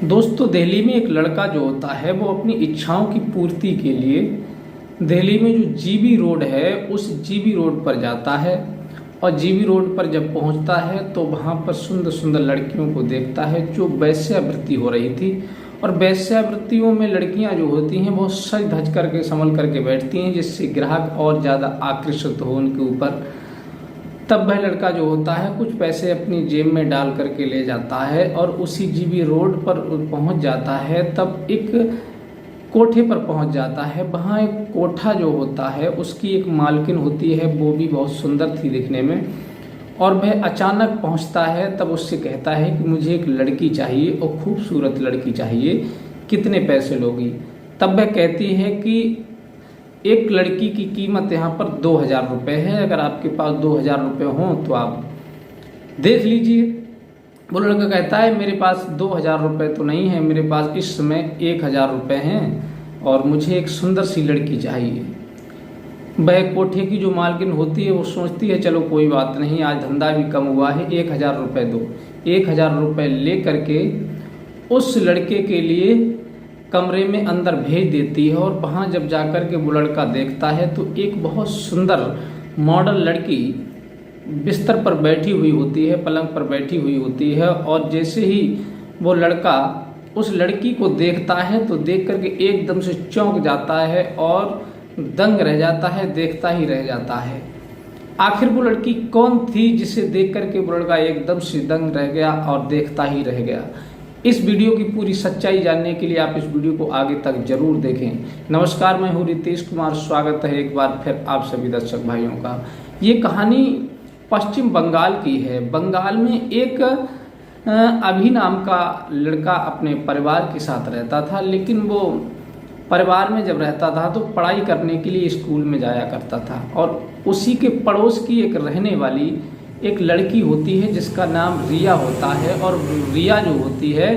दोस्तों, दिल्ली में एक लड़का जो होता है वो अपनी इच्छाओं की पूर्ति के लिए दिल्ली में जो जीबी रोड है उस जीबी रोड पर जाता है। और जीबी रोड पर जब पहुंचता है तो वहां पर सुंदर सुंदर लड़कियों को देखता है जो वेश्यावृत्ति हो रही थी। और वेश्यावृत्तियों में लड़कियां जो होती हैं वो सज धज करके संभल करके बैठती हैं, जिससे ग्राहक और ज़्यादा आकर्षित हो उनके ऊपर। तब वह लड़का जो होता है कुछ पैसे अपनी जेब में डाल करके ले जाता है और उसी जीबी रोड पर पहुंच जाता है। तब एक कोठे पर पहुंच जाता है। वहाँ एक कोठा जो होता है उसकी एक मालकिन होती है, वो भी बहुत सुंदर थी दिखने में। और वह अचानक पहुंचता है, तब उससे कहता है कि मुझे एक लड़की चाहिए और खूबसूरत लड़की चाहिए, कितने पैसे लोगी? तब वह कहती है कि एक लड़की की कीमत यहाँ पर 2000 रुपये है, अगर आपके पास 2000 रुपये हों तो आप देख लीजिए। वो लड़का कहता है मेरे पास 2000 रुपये तो नहीं है, मेरे पास इस समय 1000 रुपये हैं और मुझे एक सुंदर सी लड़की चाहिए। वह कोठे की जो मालकिन होती है वो सोचती है चलो कोई बात नहीं, आज धंधा भी कम हुआ है, 1000 रुपये दो। 1000 रुपये ले करके उस लड़के के लिए कमरे में अंदर भेज देती है। और वहाँ जब जाकर के वो लड़का देखता है तो एक बहुत सुंदर मॉडल लड़की बिस्तर पर बैठी हुई होती है, पलंग पर बैठी हुई होती है। और जैसे ही वो लड़का उस लड़की को देखता है तो देख करके एकदम से चौंक जाता है और दंग रह जाता है, देखता ही रह जाता है। आखिर वो लड़की कौन थी जिसे देख करके वो लड़का एकदम से दंग रह गया और देखता ही रह गया? इस वीडियो की पूरी सच्चाई जानने के लिए आप इस वीडियो को आगे तक जरूर देखें। नमस्कार, मैं हूँ रितेश कुमार, स्वागत है एक बार फिर आप सभी दर्शक भाइयों का। ये कहानी पश्चिम बंगाल की है। बंगाल में एक अभी नाम का लड़का अपने परिवार के साथ रहता था, लेकिन वो परिवार में जब रहता था तो पढ़ाई करने के लिए स्कूल में जाया करता था। और उसी के पड़ोस की एक रहने वाली एक लड़की होती है जिसका नाम रिया होता है। और रिया जो होती है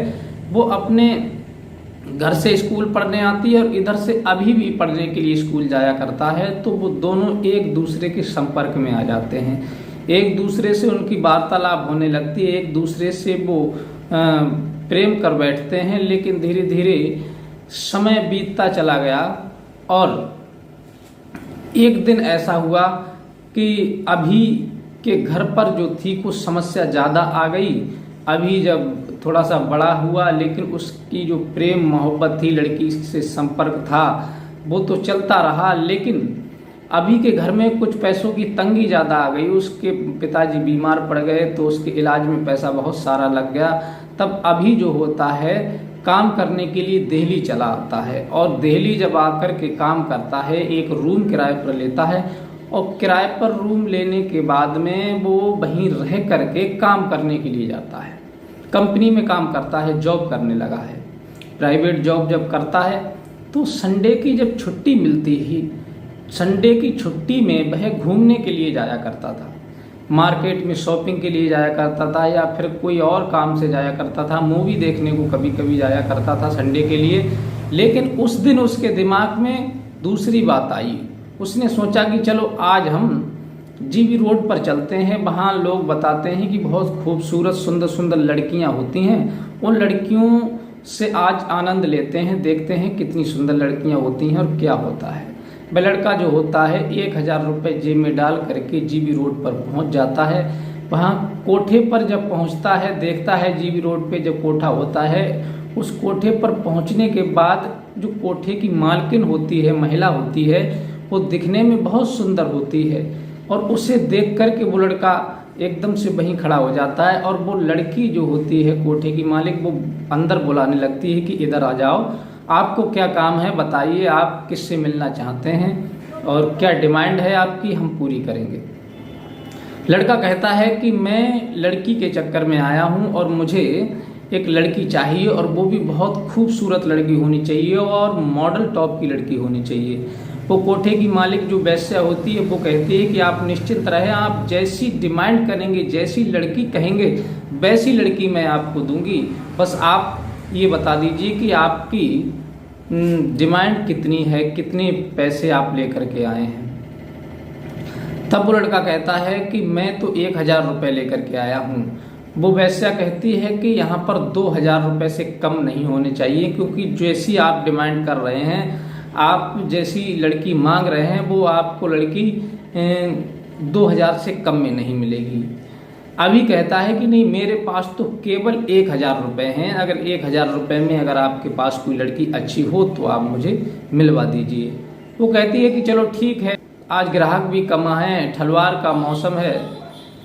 वो अपने घर से स्कूल पढ़ने आती है और इधर से अभी भी पढ़ने के लिए स्कूल जाया करता है। तो वो दोनों एक दूसरे के संपर्क में आ जाते हैं, एक दूसरे से उनकी वार्तालाप होने लगती है, एक दूसरे से वो प्रेम कर बैठते हैं। लेकिन धीरे धीरे समय बीतता चला गया और एक दिन ऐसा हुआ कि अभी के घर पर जो थी कुछ समस्या ज़्यादा आ गई। अभी जब थोड़ा सा बड़ा हुआ, लेकिन उसकी जो प्रेम मोहब्बत थी, लड़की से संपर्क था, वो तो चलता रहा। लेकिन अभी के घर में कुछ पैसों की तंगी ज़्यादा आ गई। उसके पिताजी बीमार पड़ गए तो उसके इलाज में पैसा बहुत सारा लग गया। तब अभी जो होता है काम करने के लिए दिल्ली चला आता है। और दिल्ली जब आकर के काम करता है, एक रूम किराए पर लेता है। और किराए पर रूम लेने के बाद में वो वहीं रह करके काम करने के लिए जाता है। कंपनी में काम करता है, जॉब करने लगा है, प्राइवेट जॉब जब करता है तो संडे की जब छुट्टी मिलती ही, संडे की छुट्टी में वह घूमने के लिए जाया करता था, मार्केट में शॉपिंग के लिए जाया करता था या फिर कोई और काम से जाया करता था, मूवी देखने को कभी कभी जाया करता था संडे के लिए। लेकिन उस दिन उसके दिमाग में दूसरी बात आई। उसने सोचा कि चलो आज हम जीबी रोड पर चलते हैं, वहाँ लोग बताते हैं कि बहुत खूबसूरत सुंदर सुंदर लड़कियाँ होती हैं, उन लड़कियों से आज आनंद लेते हैं, देखते हैं कितनी सुंदर लड़कियाँ होती हैं और क्या होता है। वह लड़का जो होता है 1000 रुपये जेब में डाल करके जीबी रोड पर पहुँच जाता है। वहाँ कोठे पर जब पहुँचता है, देखता है जीबी रोड पे जो कोठा होता है, उस कोठे पर पहुँचने के बाद जो कोठे की मालकिन होती है, महिला होती है, वो दिखने में बहुत सुंदर होती है। और उसे देख करके वो लड़का एकदम से वहीं खड़ा हो जाता है। और वो लड़की जो होती है कोठे की मालिक, वो अंदर बुलाने लगती है कि इधर आ जाओ, आपको क्या काम है, बताइए आप किससे मिलना चाहते हैं और क्या डिमांड है आपकी, हम पूरी करेंगे। लड़का कहता है कि मैं लड़की के चक्कर में आया हूँ और मुझे एक लड़की चाहिए और वो भी बहुत खूबसूरत लड़की होनी चाहिए और मॉडल टॉप की लड़की होनी चाहिए। वो कोठे की मालिक जो वेश्या होती है वो कहती है कि आप निश्चिंत रहें, आप जैसी डिमांड करेंगे, जैसी लड़की कहेंगे वैसी लड़की मैं आपको दूंगी, बस आप ये बता दीजिए कि आपकी डिमांड कितनी है, कितने पैसे आप लेकर के आए हैं। तब वो लड़का कहता है कि मैं तो 1000 रुपये लेकर के आया हूँ वो वैश्या कहती है कि यहाँ पर 2,000 रुपये से कम नहीं होने चाहिए, क्योंकि जैसी आप डिमांड कर रहे हैं, आप जैसी लड़की मांग रहे हैं, वो आपको लड़की 2,000 से कम में नहीं मिलेगी। अभी कहता है कि नहीं, मेरे पास तो केवल 1,000 रुपये हैं, अगर 1,000 रुपये में अगर आपके पास कोई लड़की अच्छी हो तो आप मुझे मिलवा दीजिए। वो कहती है कि चलो ठीक है, आज ग्राहक भी कम है, ठलवार का मौसम है,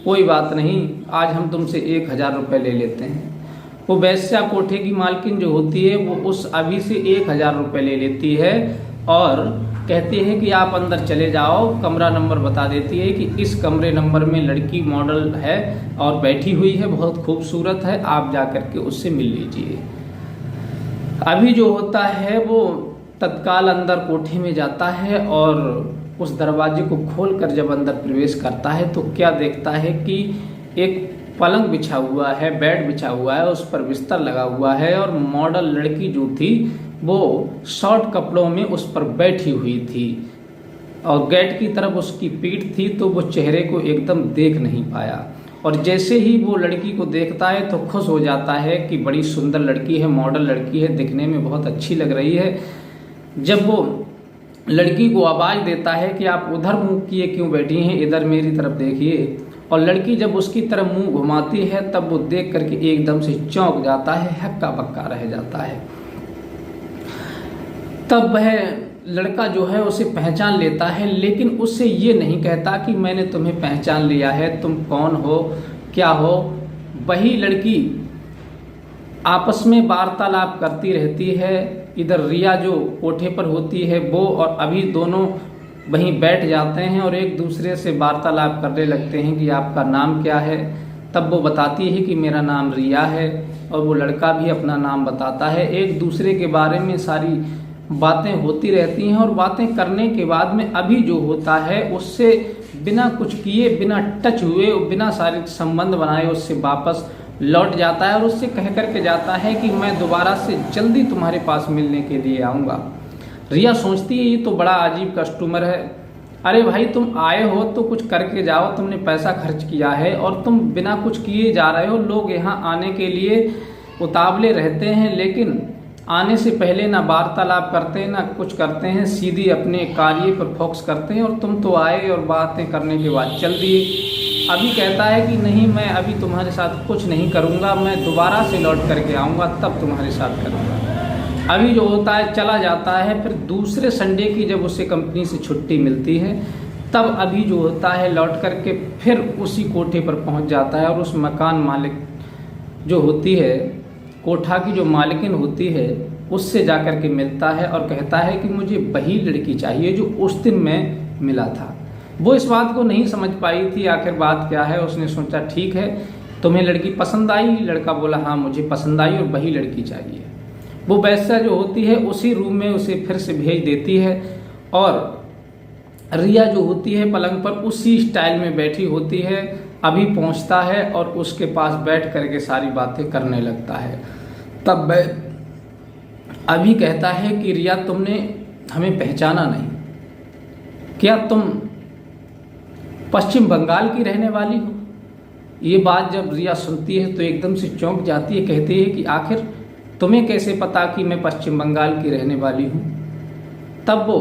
कोई बात नहीं, आज हम तुमसे 1,000 रुपये ले लेते हैं। वो वैश्या कोठे की मालकिन जो होती है वो उस अभी से 1,000 रुपये ले लेती है और कहती है कि आप अंदर चले जाओ। कमरा नंबर बता देती है कि इस कमरे नंबर में लड़की मॉडल है और बैठी हुई है, बहुत खूबसूरत है, आप जा कर के उससे मिल लीजिए। अभी जो होता है वो तत्काल अंदर कोठे में जाता है और उस दरवाजे को खोलकर जब अंदर प्रवेश करता है तो क्या देखता है कि एक पलंग बिछा हुआ है, बेड बिछा हुआ है, उस पर बिस्तर लगा हुआ है और मॉडल लड़की जो थी वो शॉर्ट कपड़ों में उस पर बैठी हुई थी और गेट की तरफ उसकी पीठ थी, तो वो चेहरे को एकदम देख नहीं पाया। और जैसे ही वो लड़की को देखता है तो खुश हो जाता है कि बड़ी सुंदर लड़की है, मॉडल लड़की है, दिखने में बहुत अच्छी लग रही है। जब वो लड़की को आवाज़ देता है कि आप उधर मुंह किए क्यों बैठी हैं, इधर मेरी तरफ देखिए, और लड़की जब उसकी तरफ मुंह घुमाती है तब वो देख करके एकदम से चौंक जाता है, हक्का बक्का रह जाता है। तब वह लड़का जो है उसे पहचान लेता है, लेकिन उससे ये नहीं कहता कि मैंने तुम्हें पहचान लिया है, तुम कौन हो, क्या हो। वही लड़की आपस में वार्तालाप करती रहती है। इधर रिया जो कोठे पर होती है वो और अभी दोनों वहीं बैठ जाते हैं और एक दूसरे से वार्तालाप करने लगते हैं कि आपका नाम क्या है। तब वो बताती है कि मेरा नाम रिया है और वो लड़का भी अपना नाम बताता है। एक दूसरे के बारे में सारी बातें होती रहती हैं और बातें करने के बाद में अभी जो होता है उससे बिना कुछ किए, बिना टच हुए, बिना शारीरिक संबंध बनाए उससे वापस लौट जाता है और उससे कह करके जाता है कि मैं दोबारा से जल्दी तुम्हारे पास मिलने के लिए आऊँगा। रिया सोचती है ये तो बड़ा अजीब कस्टमर है, अरे भाई तुम आए हो तो कुछ करके जाओ, तुमने पैसा खर्च किया है और तुम बिना कुछ किए जा रहे हो। लोग यहाँ आने के लिए उतावले रहते हैं, लेकिन आने से पहले ना वार्तालाप करते हैं ना कुछ करते हैं, सीधी अपने कार्य पर फोकस करते हैं, और तुम तो आए और बातें करने के बाद चल दिए। अभी कहता है कि नहीं, मैं अभी तुम्हारे साथ कुछ नहीं करूँगा, मैं दोबारा से लौट करके आऊँगा तब तुम्हारे साथ करूँगा। अभी जो होता है चला जाता है। फिर दूसरे संडे की जब उसे कंपनी से छुट्टी मिलती है तब अभी जो होता है लौट करके फिर उसी कोठे पर पहुंच जाता है और उस मकान मालिक जो होती है, कोठा की जो मालिकिन होती है, उससे जा कर के मिलता है और कहता है कि मुझे वही लड़की चाहिए जो उस दिन मैं मिला था। वो इस बात को नहीं समझ पाई थी आखिर बात क्या है। उसने सोचा ठीक है, तुम्हें लड़की पसंद आई? लड़का बोला हाँ मुझे पसंद आई और वही लड़की चाहिए। वो वैश्या जो होती है उसी रूम में उसे फिर से भेज देती है और रिया जो होती है पलंग पर उसी स्टाइल में बैठी होती है। अभी पहुंचता है और उसके पास बैठ करके सारी बातें करने लगता है। तब अभी कहता है कि रिया तुमने हमें पहचाना नहीं, क्या तुम पश्चिम बंगाल की रहने वाली हो? ये बात जब रिया सुनती है तो एकदम से चौंक जाती है, कहती है कि आखिर तुम्हें कैसे पता कि मैं पश्चिम बंगाल की रहने वाली हूँ? तब वो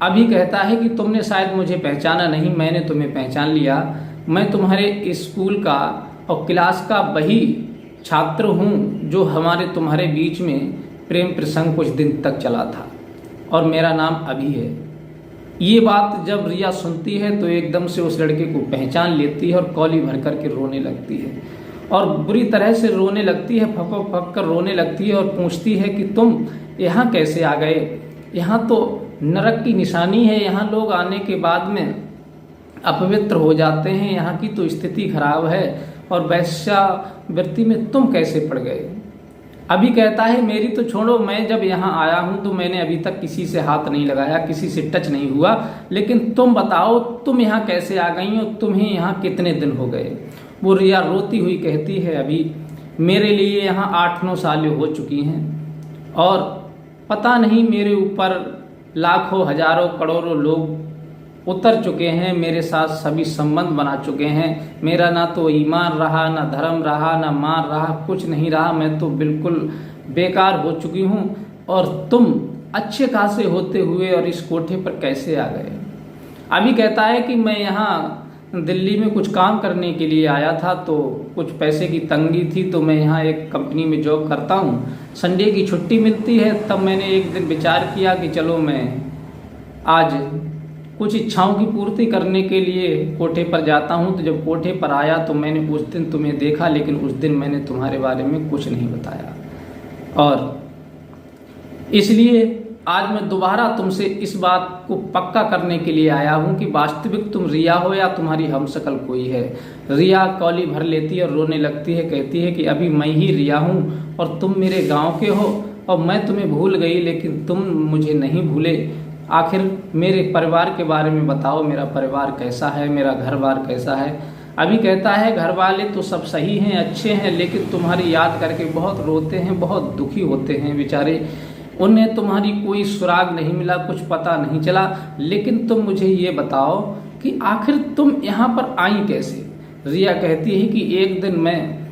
अभी कहता है कि तुमने शायद मुझे पहचाना नहीं, मैंने तुम्हें पहचान लिया। मैं तुम्हारे स्कूल का और क्लास का वही छात्र हूँ जो तुम्हारे बीच में प्रेम प्रसंग कुछ दिन तक चला था और मेरा नाम अभी है। ये बात जब रिया सुनती है तो एकदम से उस लड़के को पहचान लेती है और कौली भर करके रोने लगती है और बुरी तरह से रोने लगती है, फक फक कर रोने लगती है और पूछती है कि तुम यहाँ कैसे आ गए? यहाँ तो नरक की निशानी है, यहाँ लोग आने के बाद में अपवित्र हो जाते हैं, यहाँ की तो स्थिति खराब है और वैश्यावृत्ति में तुम कैसे पड़ गए? अभी कहता है मेरी तो छोड़ो, मैं जब यहाँ आया हूँ तो मैंने अभी तक किसी से हाथ नहीं लगाया, किसी से टच नहीं हुआ, लेकिन तुम बताओ तुम यहाँ कैसे आ गई हो, तुम्हें यहाँ कितने दिन हो गए? वो रिया रोती हुई कहती है अभी मेरे लिए यहाँ 8-9 साल हो चुकी हैं और पता नहीं मेरे ऊपर लाखों हजारों करोड़ों लोग उतर चुके हैं, मेरे साथ सभी संबंध बना चुके हैं। मेरा ना तो ईमान रहा, ना धर्म रहा, ना मान रहा, कुछ नहीं रहा। मैं तो बिल्कुल बेकार हो चुकी हूँ। और तुम अच्छे खासे होते हुए और इस कोठे पर कैसे आ गए? अभी कहता है कि मैं यहाँ दिल्ली में कुछ काम करने के लिए आया था, तो कुछ पैसे की तंगी थी, तो मैं यहाँ एक कंपनी में जॉब करता हूँ, संडे की छुट्टी मिलती है। तब मैंने एक दिन विचार किया कि चलो मैं आज कुछ इच्छाओं की पूर्ति करने के लिए कोठे पर जाता हूँ। तो जब कोठे पर आया तो मैंने उस दिन तुम्हें देखा, लेकिन उस दिन मैंने तुम्हारे बारे में कुछ नहीं बताया। और इसलिए आज मैं दोबारा तुमसे इस बात को पक्का करने के लिए आया हूं कि वास्तविक तुम रिया हो या तुम्हारी हमशक्ल कोई है। रिया कौली भर लेती है और रोने लगती है, कहती है कि अभी मैं ही रिया हूं और तुम मेरे गांव के हो और मैं तुम्हें भूल गई, लेकिन तुम मुझे नहीं भूले। आखिर मेरे परिवार के बारे में बताओ, मेरा परिवार कैसा है, मेरा घर बार कैसा है? अभी कहता है घर वाले तो सब सही हैं, अच्छे हैं, लेकिन तुम्हारी याद करके बहुत रोते हैं, बहुत दुखी होते हैं बेचारे। उन्हें तुम्हारी कोई सुराग नहीं मिला, कुछ पता नहीं चला। लेकिन तुम मुझे ये बताओ कि आखिर तुम यहाँ पर आई कैसे? रिया कहती है कि एक दिन मैं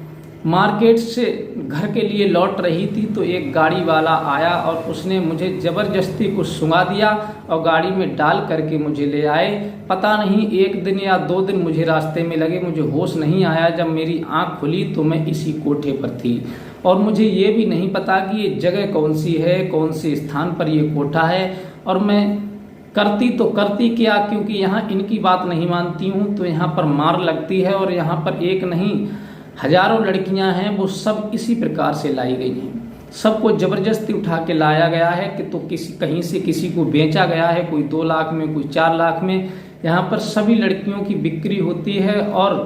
मार्केट से घर के लिए लौट रही थी, तो एक गाड़ी वाला आया और उसने मुझे ज़बरदस्ती कुछ सुंघा दिया और गाड़ी में डाल करके मुझे ले आए। पता नहीं 1 दिन या 2 दिन मुझे रास्ते में लगे, मुझे होश नहीं आया। जब मेरी आंख खुली तो मैं इसी कोठे पर थी और मुझे ये भी नहीं पता कि ये जगह कौन सी है, कौन से स्थान पर ये कोठा है। और मैं करती तो करती क्या, क्योंकि यहाँ इनकी बात नहीं मानती हूँ तो यहाँ पर मार लगती है। और यहाँ पर एक नहीं हजारों लड़कियां हैं, वो सब इसी प्रकार से लाई गई हैं। सबको जबरदस्ती उठा के लाया गया है कि तो कहीं से किसी को बेचा गया है, कोई 2 लाख में, कोई 4 लाख में। यहाँ पर सभी लड़कियों की बिक्री होती है और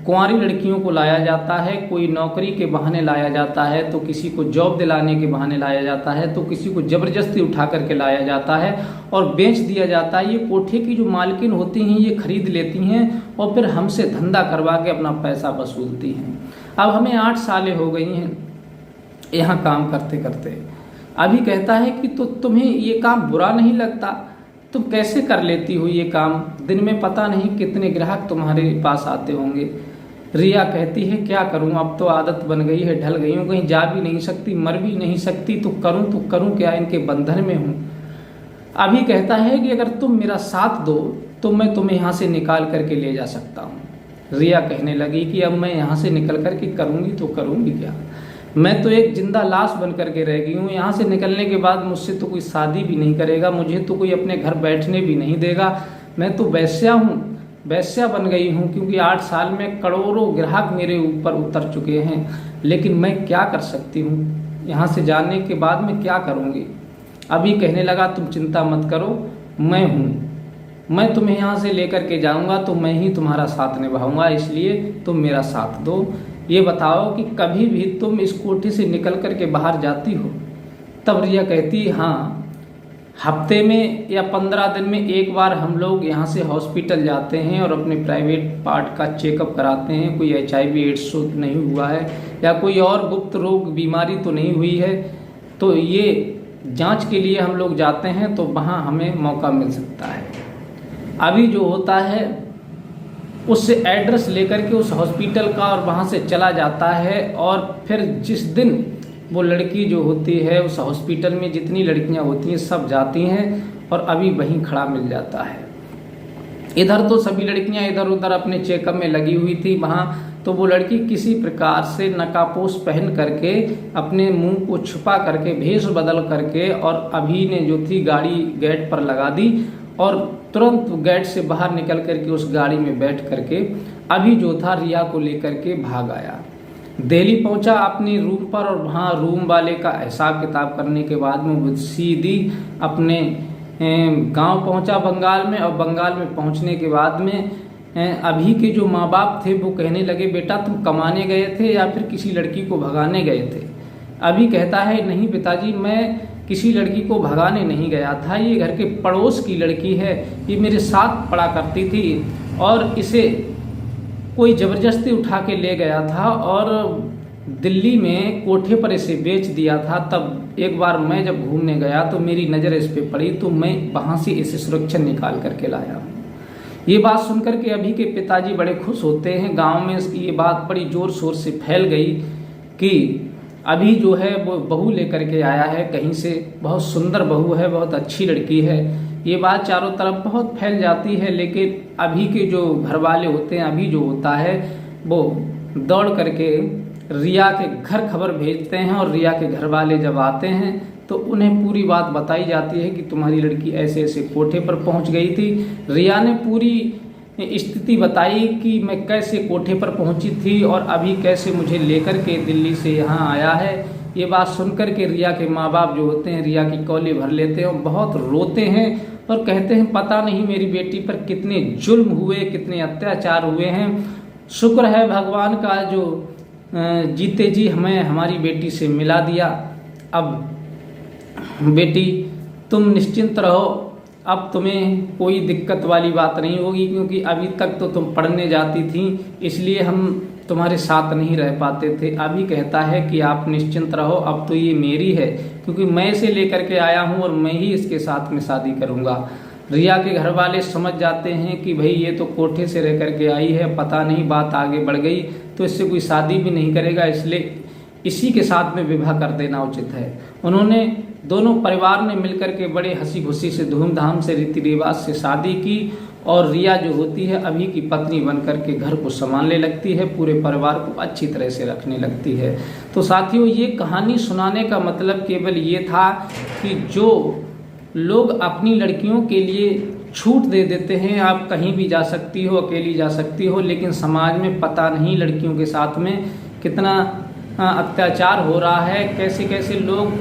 कुंवारी लड़कियों को लाया जाता है। कोई नौकरी के बहाने लाया जाता है, तो किसी को जॉब दिलाने के बहाने लाया जाता है, तो किसी को जबरदस्ती उठा करके लाया जाता है और बेच दिया जाता है। ये कोठे की जो मालकिन होती हैं ये खरीद लेती हैं और फिर हमसे धंधा करवा के अपना पैसा वसूलती हैं। अब हमें 8 सालें हो गई हैं यहाँ काम करते करते। अभी कहता है कि तो तुम्हें ये काम बुरा नहीं लगता? तुम कैसे कर लेती हो ये काम? दिन में पता नहीं कितने ग्राहक तुम्हारे पास आते होंगे। रिया कहती है क्या करूं, अब तो आदत बन गई है, ढल गई हूं, कहीं जा भी नहीं सकती, मर भी नहीं सकती, तो करूं क्या, इनके बंधन में हूं। अभी कहता है कि अगर तुम मेरा साथ दो तो मैं तुम्हें यहाँ से निकाल करके ले जा सकता हूँ। रिया कहने लगी कि अब मैं यहाँ से निकल करके करूँगी तो करूँगी क्या? मैं तो एक जिंदा लाश बन करके रह गई हूँ। यहाँ से निकलने के बाद मुझसे तो कोई शादी भी नहीं करेगा, मुझे तो कोई अपने घर बैठने भी नहीं देगा। मैं तो वैश्या हूँ, वैश्या बन गई हूँ, क्योंकि 8 साल में करोड़ों ग्राहक मेरे ऊपर उतर चुके हैं। लेकिन मैं क्या कर सकती हूँ? यहाँ से जाने के बाद मैं क्या करूँगी? अभी कहने लगा तुम चिंता मत करो, मैं हूँ, मैं तुम्हें यहाँ से लेकर के जाऊँगा, तो मैं ही तुम्हारा साथ निभाऊंगा, इसलिए तुम मेरा साथ दो। ये बताओ कि कभी भी तुम इस कोठे से निकल करके बाहर जाती हो? तब रिया कहती हाँ, हफ्ते में या 15 दिन में एक बार हम लोग यहाँ से हॉस्पिटल जाते हैं और अपने प्राइवेट पार्ट का चेकअप कराते हैं। कोई HIV एड्स तो नहीं हुआ है या कोई और गुप्त रोग बीमारी तो नहीं हुई है, तो ये जांच के लिए हम लोग जाते हैं, तो वहाँ हमें मौका मिल सकता है। अभी जो होता है उससे एड्रेस लेकर के उस हॉस्पिटल का और वहाँ से चला जाता है। और फिर जिस दिन वो लड़की जो होती है उस हॉस्पिटल में जितनी लड़कियाँ होती हैं सब जाती हैं और अभी वहीं खड़ा मिल जाता है। इधर तो सभी लड़कियाँ इधर उधर अपने चेकअप में लगी हुई थी, वहाँ तो वो लड़की किसी प्रकार से नकाबपोश पहन करके अपने मुंह को छुपा करके भेष बदल करके और अभी ने जो थी गाड़ी गेट पर लगा दी और तुरंत गेट से बाहर निकल करके उस गाड़ी में बैठ करके अभी जो था रिया को लेकर के भाग आया। दिल्ली पहुंचा अपने रूम पर और वहाँ रूम वाले का हिसाब किताब करने के बाद में वो सीधी अपने गांव पहुंचा बंगाल में। और बंगाल में पहुंचने के बाद में अभी के जो माँ बाप थे वो कहने लगे बेटा तुम कमाने गए थे या फिर किसी लड़की को भगाने गए थे? अभी कहता है नहीं पिताजी, मैं किसी लड़की को भगाने नहीं गया था, ये घर के पड़ोस की लड़की है, ये मेरे साथ पढ़ा करती थी और इसे कोई ज़बरदस्ती उठा के ले गया था और दिल्ली में कोठे पर इसे बेच दिया था। तब एक बार मैं जब घूमने गया तो मेरी नज़र इस पे पड़ी, तो मैं वहाँ से इसे सुरक्षित निकाल करके लाया। ये बात सुनकर के अभी के पिताजी बड़े खुश होते हैं। गांव में ये बात बड़ी जोर शोर से फैल गई कि अभी जो है वो बहू लेकर के आया है कहीं से, बहुत सुंदर बहू है, बहुत अच्छी लड़की है। ये बात चारों तरफ बहुत फैल जाती है, लेकिन अभी के जो घर वाले होते हैं, अभी जो होता है वो दौड़ करके रिया के घर खबर भेजते हैं, और रिया के घर वाले जब आते हैं तो उन्हें पूरी बात बताई जाती है कि तुम्हारी लड़की ऐसे ऐसे कोठे पर पहुंच गई थी। रिया ने पूरी स्थिति बताई कि मैं कैसे कोठे पर पहुंची थी और अभी कैसे मुझे लेकर के दिल्ली से यहाँ आया है। ये बात सुनकर के रिया के माँ बाप जो होते हैं रिया की कौली भर लेते हैं और बहुत रोते हैं और कहते हैं पता नहीं मेरी बेटी पर कितने जुल्म हुए, कितने अत्याचार हुए हैं। शुक्र है भगवान का जो जीते जी हमें हमारी बेटी से मिला दिया। अब बेटी तुम निश्चिंत रहो, अब तुम्हें कोई दिक्कत वाली बात नहीं होगी, क्योंकि अभी तक तो तुम पढ़ने जाती थी इसलिए हम तुम्हारे साथ नहीं रह पाते थे। अभी कहता है कि आप निश्चिंत रहो, अब तो ये मेरी है, क्योंकि मैं इसे लेकर के आया हूँ और मैं ही इसके साथ में शादी करूँगा। रिया के घर वाले समझ जाते हैं कि भाई ये तो कोठे से रह करके आई है, पता नहीं बात आगे बढ़ गई तो इससे कोई शादी भी नहीं करेगा, इसलिए इसी के साथ में विवाह कर देना उचित है। उन्होंने दोनों परिवार ने मिलकर के बड़े हंसी खुशी से धूमधाम से रीति रिवाज से शादी की, और रिया जो होती है अभी की पत्नी बनकर के घर को संभालने लगती है, पूरे परिवार को अच्छी तरह से रखने लगती है। तो साथियों, ये कहानी सुनाने का मतलब केवल ये था कि जो लोग अपनी लड़कियों के लिए छूट दे देते हैं, आप कहीं भी जा सकती हो, अकेली जा सकती हो, लेकिन समाज में पता नहीं लड़कियों के साथ में कितना अत्याचार हो रहा है, कैसे कैसे लोग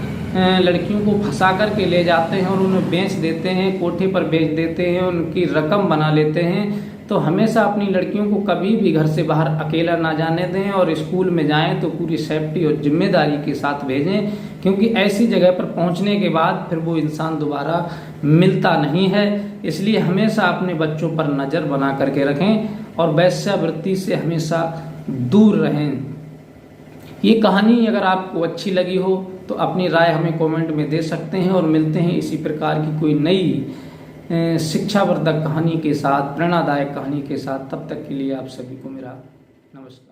लड़कियों को फंसा कर के ले जाते हैं और उन्हें बेच देते हैं, कोठे पर बेच देते हैं, उनकी रकम बना लेते हैं। तो हमेशा अपनी लड़कियों को कभी भी घर से बाहर अकेला ना जाने दें, और स्कूल में जाएं तो पूरी सेफ्टी और जिम्मेदारी के साथ भेजें, क्योंकि ऐसी जगह पर पहुंचने के बाद फिर वो इंसान दोबारा मिलता नहीं है। इसलिए हमेशा अपने बच्चों पर नज़र बना करके रखें और वेश्यावृत्ति से हमेशा दूर रहें। ये कहानी अगर आपको अच्छी लगी हो तो अपनी राय हमें कमेंट में दे सकते हैं, और मिलते हैं इसी प्रकार की कोई नई शिक्षावर्धक कहानी के साथ, प्रेरणादायक कहानी के साथ। तब तक के लिए आप सभी को मेरा नमस्कार।